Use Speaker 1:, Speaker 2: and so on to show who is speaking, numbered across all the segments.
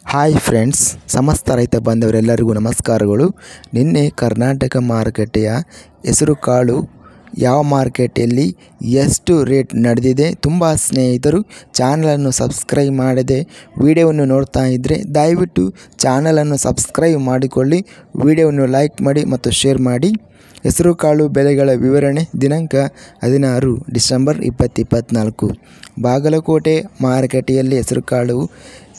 Speaker 1: Hi friends, ಸಮಸ್ತ ರೈತ ಬಾಂಧವರೆಲ್ಲರಿಗೂ ನಮಸ್ಕಾರಗಳು. ನಿನ್ನೆ ಕರ್ನಾಟಕ ಮಾರುಕಟ್ಟೆಯ ಹೆಸರುಕಾಳು ಯಾವ ಮಾರ್ಕೆಟಲ್ಲಿ ಎಷ್ಟು ರೇಟ್ ನಡೆದಿದೆ, ತುಂಬ ಸ್ನೇಹಿತರು ಚಾನಲನ್ನು ಸಬ್ಸ್ಕ್ರೈಬ್ ಮಾಡದೆ ವಿಡಿಯೋವನ್ನು ನೋಡ್ತಾ ಇದ್ದರೆ ದಯವಿಟ್ಟು ಚಾನಲನ್ನು ಸಬ್ಸ್ಕ್ರೈಬ್ ಮಾಡಿಕೊಳ್ಳಿ, ವಿಡಿಯೋವನ್ನು ಲೈಕ್ ಮಾಡಿ ಮತ್ತು ಶೇರ್ ಮಾಡಿ. ಹೆಸರುಕಾಳು ಬೆಲೆಗಳ ವಿವರಣೆ ದಿನಾಂಕ 16 ಡಿಸೆಂಬರ್ 2024. ಬಾಗಲಕೋಟೆ ಮಾರುಕಟ್ಟೆಯಲ್ಲಿ ಹೆಸರುಕಾಳು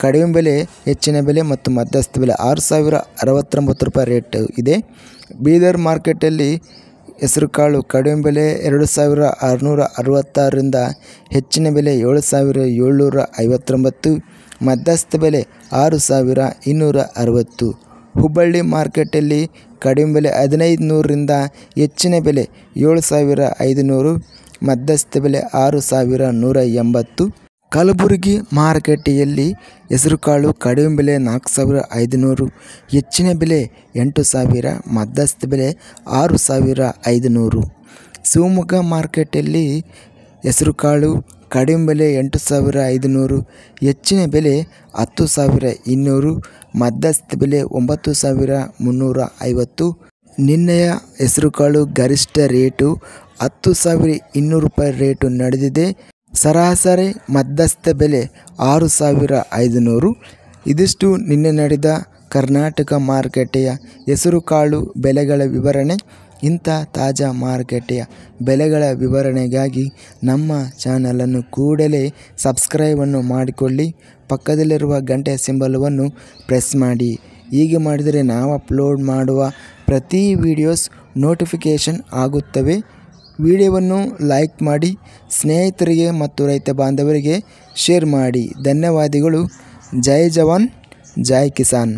Speaker 1: ಕಡಿಮೆ ಬೆಲೆ, ಹೆಚ್ಚಿನ ಬೆಲೆ ಮತ್ತು ಮಧ್ಯಸ್ಥ ಬೆಲೆ 6069 ರೂಪಾಯಿ ರೇಟ್ ಇದೆ. ಬೀದರ್ ಮಾರ್ಕೆಟಲ್ಲಿ ಹೆಸರುಕಾಳು ಕಡಿಮೆ ಬೆಲೆ 2666ರಿಂದ ಹೆಚ್ಚಿನ ಬೆಲೆ 7759, ಮಧ್ಯಸ್ಥ ಬೆಲೆ 6260. ಹುಬ್ಬಳ್ಳಿ ಮಾರ್ಕೆಟಲ್ಲಿ ಕಡಿಮೆ ಬೆಲೆ 1500ರಿಂದ ಹೆಚ್ಚಿನ ಬೆಲೆ 7500, ಮಧ್ಯಸ್ಥ ಬೆಲೆ 6180. ಕಲಬುರಗಿ ಮಾರುಕಟ್ಟೆಯಲ್ಲಿ ಹೆಸರುಕಾಳು ಕಡಿಮೆ ಬೆಲೆ 4500, ಹೆಚ್ಚಿನ ಬೆಲೆ 8000, ಮಧ್ಯಸ್ಥ ಬೆಲೆ 6500. ಶಿವಮೊಗ್ಗ ಮಾರ್ಕೆಟಲ್ಲಿ ಹೆಸರುಕಾಳು ಕಡಿಮೆ ಬೆಲೆ 8500, ಹೆಚ್ಚಿನ ಬೆಲೆ 10200, ಮಧ್ಯಸ್ಥ ಬೆಲೆ 9350. ನಿನ್ನೆಯ ಹೆಸರುಕಾಳು ಗರಿಷ್ಠ ರೇಟು 10200 ರೂಪಾಯಿ ರೇಟು ನಡೆದಿದೆ. ಸರಾಸರಿ ಮಧ್ಯಸ್ಥ ಬೆಲೆ 6500. ಇದಿಷ್ಟು ನಿನ್ನೆ ನಡೆದ ಕರ್ನಾಟಕ ಮಾರುಕಟ್ಟೆಯ ಹೆಸರುಕಾಳು ಬೆಲೆಗಳ ವಿವರಣೆ. ಇಂಥ ತಾಜಾ ಮಾರುಕಟ್ಟೆಯ ಬೆಲೆಗಳ ವಿವರಣೆಗಾಗಿ ನಮ್ಮ ಚಾನಲನ್ನು ಕೂಡಲೇ ಸಬ್ಸ್ಕ್ರೈಬನ್ನು ಮಾಡಿಕೊಳ್ಳಿ, ಪಕ್ಕದಲ್ಲಿರುವ ಗಂಟೆ ಸಿಂಬಲವನ್ನು ಪ್ರೆಸ್ ಮಾಡಿ. ಹೀಗೆ ಮಾಡಿದರೆ ನಾವು ಅಪ್ಲೋಡ್ ಮಾಡುವ ಪ್ರತಿ ವಿಡಿಯೋಸ್ ನೋಟಿಫಿಕೇಷನ್ ಆಗುತ್ತವೆ. ವಿಡಿಯೋವನ್ನು ಲೈಕ್ ಮಾಡಿ, ಸ್ನೇಹಿತರಿಗೆ ಮತ್ತು ರೈತ ಬಾಂಧವರಿಗೆ ಶೇರ್ ಮಾಡಿ. ಧನ್ಯವಾದಗಳು. ಜೈ ಜವಾನ್, ಜೈ ಕಿಸಾನ್.